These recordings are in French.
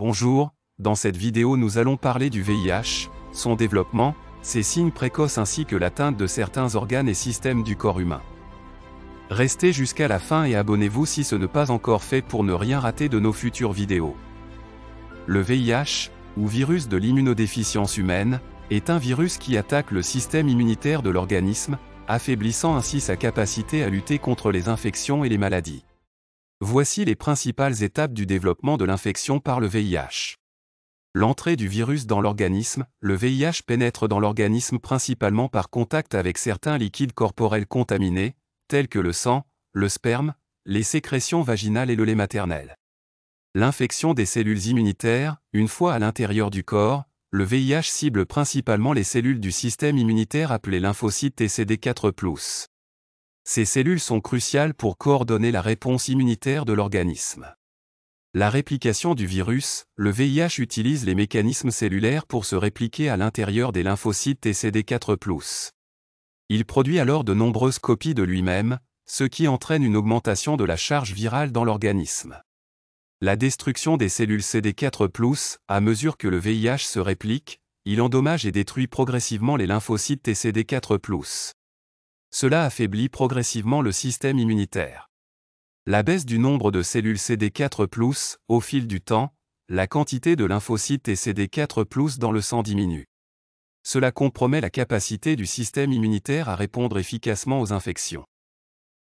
Bonjour, dans cette vidéo nous allons parler du VIH, son développement, ses signes précoces ainsi que l'atteinte de certains organes et systèmes du corps humain. Restez jusqu'à la fin et abonnez-vous si ce n'est pas encore fait pour ne rien rater de nos futures vidéos. Le VIH, ou virus de l'immunodéficience humaine, est un virus qui attaque le système immunitaire de l'organisme, affaiblissant ainsi sa capacité à lutter contre les infections et les maladies. Voici les principales étapes du développement de l'infection par le VIH. L'entrée du virus dans l'organisme. Le VIH pénètre dans l'organisme principalement par contact avec certains liquides corporels contaminés, tels que le sang, le sperme, les sécrétions vaginales et le lait maternel. L'infection des cellules immunitaires. Une fois à l'intérieur du corps, le VIH cible principalement les cellules du système immunitaire appelées lymphocytes TCD4+. Ces cellules sont cruciales pour coordonner la réponse immunitaire de l'organisme. La réplication du virus. Le VIH utilise les mécanismes cellulaires pour se répliquer à l'intérieur des lymphocytes TCD4+. Il produit alors de nombreuses copies de lui-même, ce qui entraîne une augmentation de la charge virale dans l'organisme. La destruction des cellules CD4+, à mesure que le VIH se réplique, il endommage et détruit progressivement les lymphocytes TCD4+. Cela affaiblit progressivement le système immunitaire. La baisse du nombre de cellules CD4+, au fil du temps, la quantité de lymphocytes TCD4+ dans le sang diminue. Cela compromet la capacité du système immunitaire à répondre efficacement aux infections.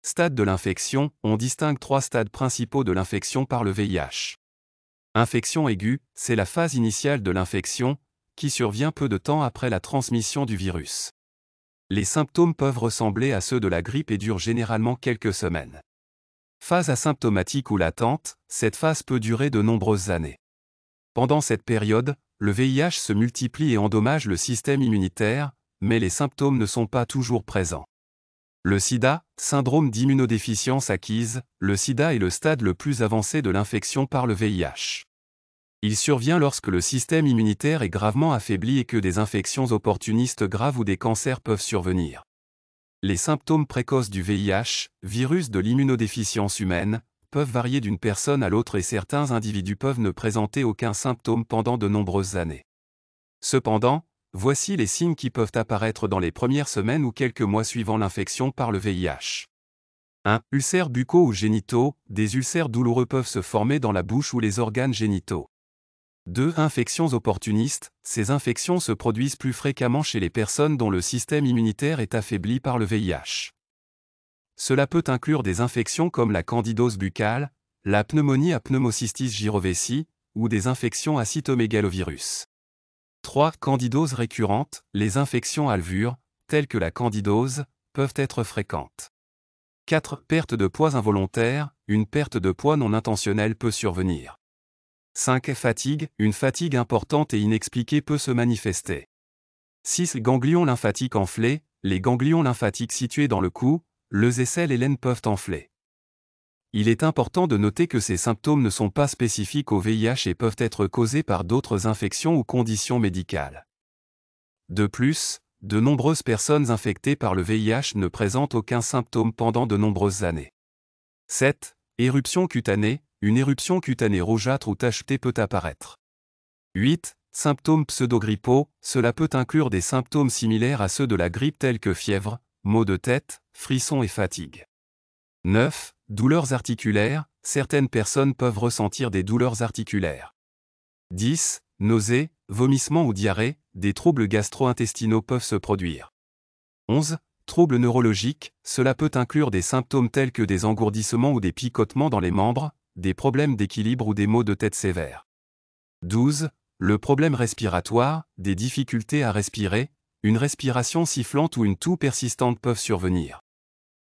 Stade de l'infection. On distingue 3 stades principaux de l'infection par le VIH. Infection aiguë, c'est la phase initiale de l'infection, qui survient peu de temps après la transmission du virus. Les symptômes peuvent ressembler à ceux de la grippe et durent généralement quelques semaines. Phase asymptomatique ou latente, cette phase peut durer de nombreuses années. Pendant cette période, le VIH se multiplie et endommage le système immunitaire, mais les symptômes ne sont pas toujours présents. Le SIDA, syndrome d'immunodéficience acquise. Le SIDA est le stade le plus avancé de l'infection par le VIH. Il survient lorsque le système immunitaire est gravement affaibli et que des infections opportunistes graves ou des cancers peuvent survenir. Les symptômes précoces du VIH, virus de l'immunodéficience humaine, peuvent varier d'une personne à l'autre et certains individus peuvent ne présenter aucun symptôme pendant de nombreuses années. Cependant, voici les signes qui peuvent apparaître dans les premières semaines ou quelques mois suivant l'infection par le VIH. 1. Ulcères buccaux ou génitaux. Des ulcères douloureux peuvent se former dans la bouche ou les organes génitaux. 2. Infections opportunistes. Ces infections se produisent plus fréquemment chez les personnes dont le système immunitaire est affaibli par le VIH. Cela peut inclure des infections comme la candidose buccale, la pneumonie à pneumocystis jirovecii, ou des infections à cytomégalovirus. 3. Candidose récurrente. Les infections alvures, telles que la candidose, peuvent être fréquentes. 4. Perte de poids involontaire. Une perte de poids non intentionnelle peut survenir. 5. Fatigue. Une fatigue importante et inexpliquée peut se manifester. 6. Ganglions lymphatiques enflés. Les ganglions lymphatiques situés dans le cou, les aisselles et l'aine peuvent enfler. Il est important de noter que ces symptômes ne sont pas spécifiques au VIH et peuvent être causés par d'autres infections ou conditions médicales. De plus, de nombreuses personnes infectées par le VIH ne présentent aucun symptôme pendant de nombreuses années. 7. Éruption cutanée. Une éruption cutanée rougeâtre ou tachetée peut apparaître. 8. Symptômes pseudogrippaux. Cela peut inclure des symptômes similaires à ceux de la grippe tels que fièvre, maux de tête, frissons et fatigue. 9. Douleurs articulaires. Certaines personnes peuvent ressentir des douleurs articulaires. 10. Nausées, vomissements ou diarrhée. Des troubles gastro-intestinaux peuvent se produire. 11. Troubles neurologiques. Cela peut inclure des symptômes tels que des engourdissements ou des picotements dans les membres, des problèmes d'équilibre ou des maux de tête sévères. 12. Le problème respiratoire. Des difficultés à respirer, une respiration sifflante ou une toux persistante peuvent survenir.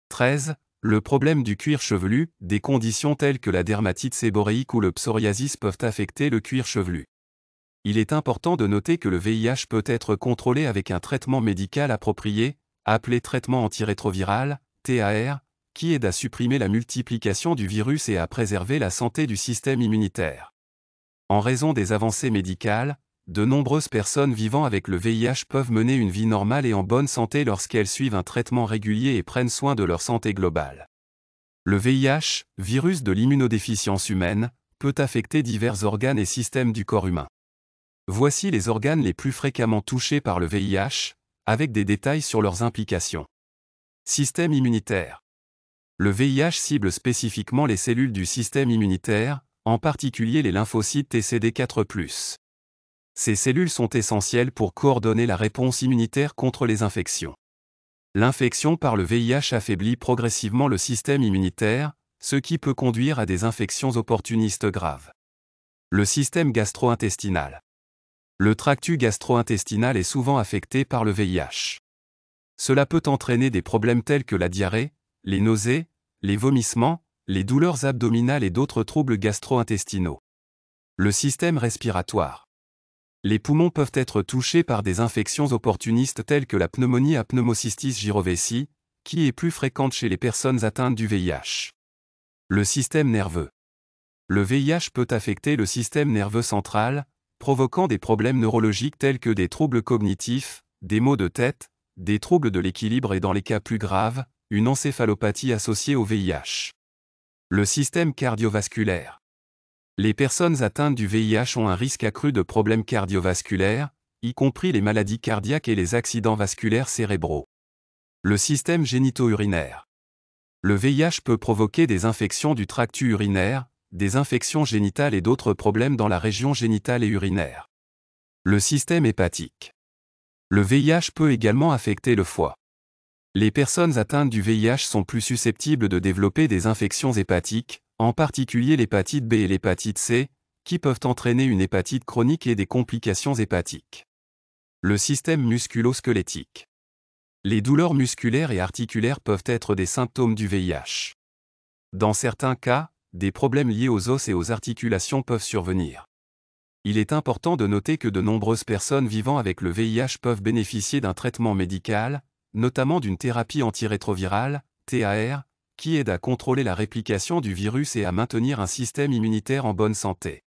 13. Le problème du cuir chevelu. Des conditions telles que la dermatite séboréique ou le psoriasis peuvent affecter le cuir chevelu. Il est important de noter que le VIH peut être contrôlé avec un traitement médical approprié, appelé traitement antirétroviral, TAR, qui aide à supprimer la multiplication du virus et à préserver la santé du système immunitaire. En raison des avancées médicales, de nombreuses personnes vivant avec le VIH peuvent mener une vie normale et en bonne santé lorsqu'elles suivent un traitement régulier et prennent soin de leur santé globale. Le VIH, virus de l'immunodéficience humaine, peut affecter divers organes et systèmes du corps humain. Voici les organes les plus fréquemment touchés par le VIH, avec des détails sur leurs implications. Système immunitaire. Le VIH cible spécifiquement les cellules du système immunitaire, en particulier les lymphocytes TCD4+. Ces cellules sont essentielles pour coordonner la réponse immunitaire contre les infections. L'infection par le VIH affaiblit progressivement le système immunitaire, ce qui peut conduire à des infections opportunistes graves. Le système gastro-intestinal. Le tractus gastro-intestinal est souvent affecté par le VIH. Cela peut entraîner des problèmes tels que la diarrhée, les nausées, les vomissements, les douleurs abdominales et d'autres troubles gastro-intestinaux. Le système respiratoire. Les poumons peuvent être touchés par des infections opportunistes telles que la pneumonie à pneumocystis jirovecii, qui est plus fréquente chez les personnes atteintes du VIH. Le système nerveux. Le VIH peut affecter le système nerveux central, provoquant des problèmes neurologiques tels que des troubles cognitifs, des maux de tête, des troubles de l'équilibre et dans les cas plus graves, une encéphalopathie associée au VIH. Le système cardiovasculaire. Les personnes atteintes du VIH ont un risque accru de problèmes cardiovasculaires, y compris les maladies cardiaques et les accidents vasculaires cérébraux. Le système génito-urinaire. Le VIH peut provoquer des infections du tractus urinaire, des infections génitales et d'autres problèmes dans la région génitale et urinaire. Le système hépatique. Le VIH peut également affecter le foie. Les personnes atteintes du VIH sont plus susceptibles de développer des infections hépatiques, en particulier l'hépatite B et l'hépatite C, qui peuvent entraîner une hépatite chronique et des complications hépatiques. Le système musculo-squelettique. Les douleurs musculaires et articulaires peuvent être des symptômes du VIH. Dans certains cas, des problèmes liés aux os et aux articulations peuvent survenir. Il est important de noter que de nombreuses personnes vivant avec le VIH peuvent bénéficier d'un traitement médical, notamment d'une thérapie antirétrovirale, TAR, qui aide à contrôler la réplication du virus et à maintenir un système immunitaire en bonne santé.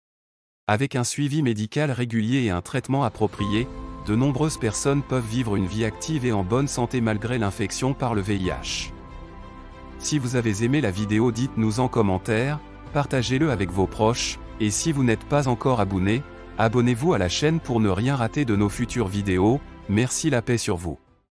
Avec un suivi médical régulier et un traitement approprié, de nombreuses personnes peuvent vivre une vie active et en bonne santé malgré l'infection par le VIH. Si vous avez aimé la vidéo, dites-nous en commentaire, partagez-le avec vos proches, et si vous n'êtes pas encore abonné, abonnez-vous à la chaîne pour ne rien rater de nos futures vidéos. Merci, la paix sur vous.